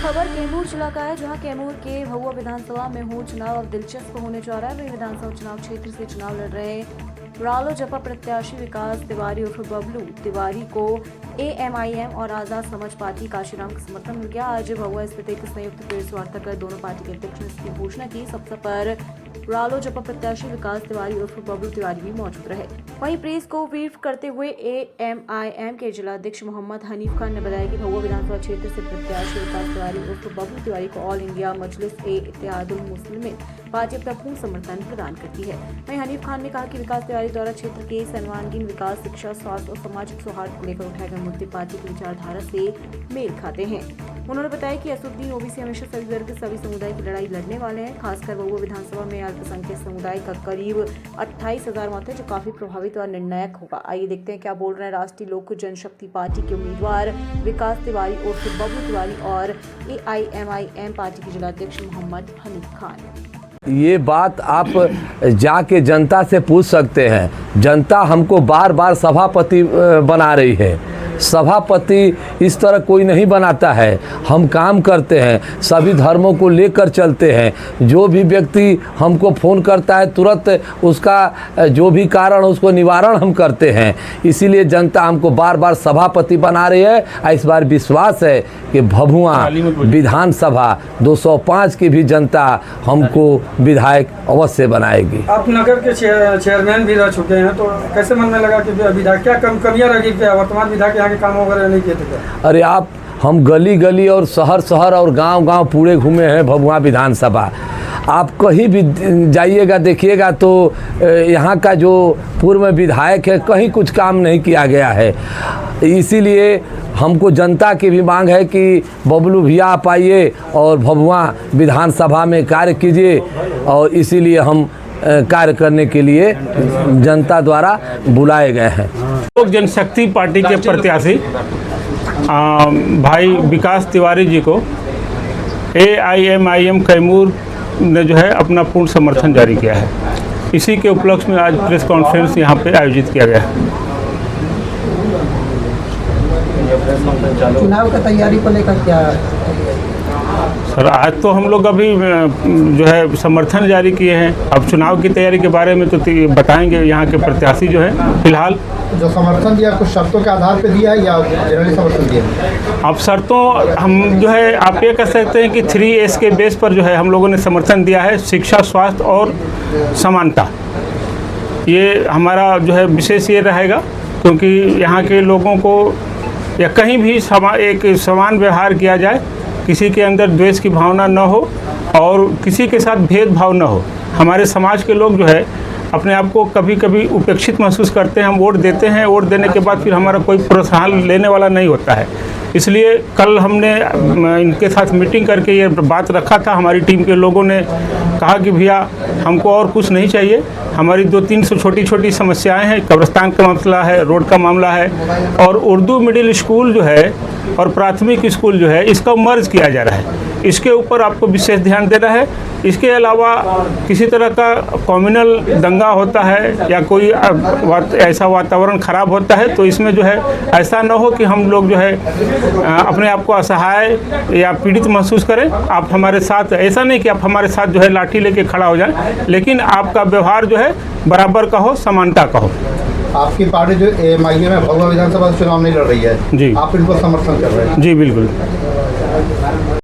खबर कैमूर जिला का है, जहां कैमूर के भभुआ विधानसभा में हो चुनाव अब दिलचस्प होने जा रहा है। वही विधानसभा चुनाव क्षेत्र से चुनाव लड़ रहे रालोजपा प्रत्याशी विकास तिवारी उर्फ बबलू तिवारी को एएमआईएम और आजाद समाज पार्टी काशीराम का समर्थन मिल गया। आज भभुआ स्थित एक संयुक्त प्रेस वार्ता कर दोनों पार्टी के अध्यक्ष ने इसकी घोषणा की। इस अवसर पर रालोजपा प्रत्याशी विकास तिवारी उर्फ बबलू तिवारी भी मौजूद रहे। वहीं प्रेस को ब्रीफ करते हुए एएमआईएम के जिलाध्यक्ष मोहम्मद हनीफ खान ने बताया कि भभुआ विधानसभा क्षेत्र से प्रत्याशी विकास तिवारी उर्फ बबलू तिवारी को ऑल इंडिया मजलिस-ए-इत्तेहादुल मुस्लिमीन पार्टी अपना पूर्ण समर्थन प्रदान करती है। वहीं हनीफ खान ने कहा कि विकास तिवारी द्वारा क्षेत्र के सर्वांगीण विकास, शिक्षा, स्वास्थ्य और सामाजिक सौहार्द को लेकर उठाए गए मुद्दे पार्टी की विचारधारा से मेल खाते हैं। उन्होंने बताया कि असदुद्दीन ओबीसी हमेशा सभी वर्ग, सभी समुदाय की लड़ाई लड़ने वाले हैं। खासकर भभुआ विधानसभा में अल्पसंख्यक समुदाय का करीब 28,000 मत है, जो काफी प्रभावित और निर्णायक होगा। आइए देखते हैं क्या बोल रहे हैं राष्ट्रीय लोक जनशक्ति पार्टी के उम्मीदवार विकास तिवारी उर्फ बबलू तिवारी और एआईएमआईएम पार्टी के जिलाध्यक्ष मोहम्मद हनीफ खान। ये बात आप जाके जनता से पूछ सकते हैं। जनता हमको बार बार सभापति बना रही है। सभापति इस तरह कोई नहीं बनाता है। हम काम करते हैं, सभी धर्मों को लेकर चलते हैं। जो भी व्यक्ति हमको फ़ोन करता है तुरंत उसका जो भी कारण उसको निवारण हम करते हैं। इसीलिए जनता हमको बार बार सभापति बना रही है। इस बार विश्वास है कि भभुआ विधानसभा 205 की भी जनता हमको विधायक अवश्य बनाएगी। आप नगर के चेयरमैन भी रह चुके हैं, तो कैसे मन में लगा कि विधायक क्या कमियां रही, क्या वर्तमान विधायक यहाँ के काम वगैरह नहीं किए थे? अरे हम गली गली और शहर और गांव पूरे घूमे हैं भभुआ विधानसभा। आप कहीं भी जाइएगा देखिएगा तो यहाँ का जो पूर्व विधायक है कहीं कुछ काम नहीं किया गया है। इसीलिए हमको जनता की भी मांग है कि बबलू भैया आप आइए और भभुआ विधानसभा में कार्य कीजिए, और इसीलिए हम कार्य करने के लिए जनता द्वारा बुलाए गए हैं। लोक जनशक्ति पार्टी के प्रत्याशी भाई विकास तिवारी जी को एआईएमआईएम कैमूर ने जो है अपना पूर्ण समर्थन जारी किया है। इसी के उपलक्ष्य में आज प्रेस कॉन्फ्रेंस यहाँ पे आयोजित किया गया है। चुनाव की तैयारी को लेकर क्या सर, आज तो हम लोग अभी जो है समर्थन जारी किए हैं। अब चुनाव की तैयारी के बारे में तो बताएंगे यहाँ के प्रत्याशी जो है। फिलहाल जो समर्थन दिया कुछ शर्तों के आधार पर दिया है या जनरली समर्थन दिया? अब शर्तों हम जो है आप ये कह सकते हैं कि 3S के बेस पर जो है हम लोगों ने समर्थन दिया है। शिक्षा, स्वास्थ्य और समानता, ये हमारा जो है विशेष ये रहेगा, क्योंकि यहाँ के लोगों को या कहीं भी एक समान व्यवहार किया जाए, किसी के अंदर द्वेष की भावना न हो और किसी के साथ भेदभाव न हो। हमारे समाज के लोग जो है अपने आप को कभी कभी उपेक्षित महसूस करते हैं। हम वोट देते हैं, वोट देने के बाद फिर हमारा कोई प्रोत्साहन लेने वाला नहीं होता है। इसलिए कल हमने इनके साथ मीटिंग करके ये बात रखा था। हमारी टीम के लोगों ने कहा कि भैया हमको और कुछ नहीं चाहिए, हमारी 2-3 छोटी छोटी समस्याएं हैं। कब्रिस्तान का मसला है, रोड का मामला है, और उर्दू मिडिल स्कूल जो है और प्राथमिक स्कूल जो है इसका मर्ज किया जा रहा है। इसके ऊपर आपको विशेष ध्यान देना है। इसके अलावा किसी तरह का कम्युनल दंगा होता है या कोई ऐसा वातावरण ख़राब होता है, तो इसमें जो है ऐसा न हो कि हम लोग जो है अपने आप को असहाय या पीड़ित महसूस करें। आप हमारे साथ, ऐसा नहीं कि आप हमारे साथ जो है लाठी लेके खड़ा हो जाए, लेकिन आपका व्यवहार जो है बराबर का हो, समानता का हो। आपकी पार्टी जो एआईएमआईएम में भभुआ विधानसभा चुनाव नहीं लड़ रही है जी, आप इनको समर्थन कर रहे हैं? जी बिल्कुल।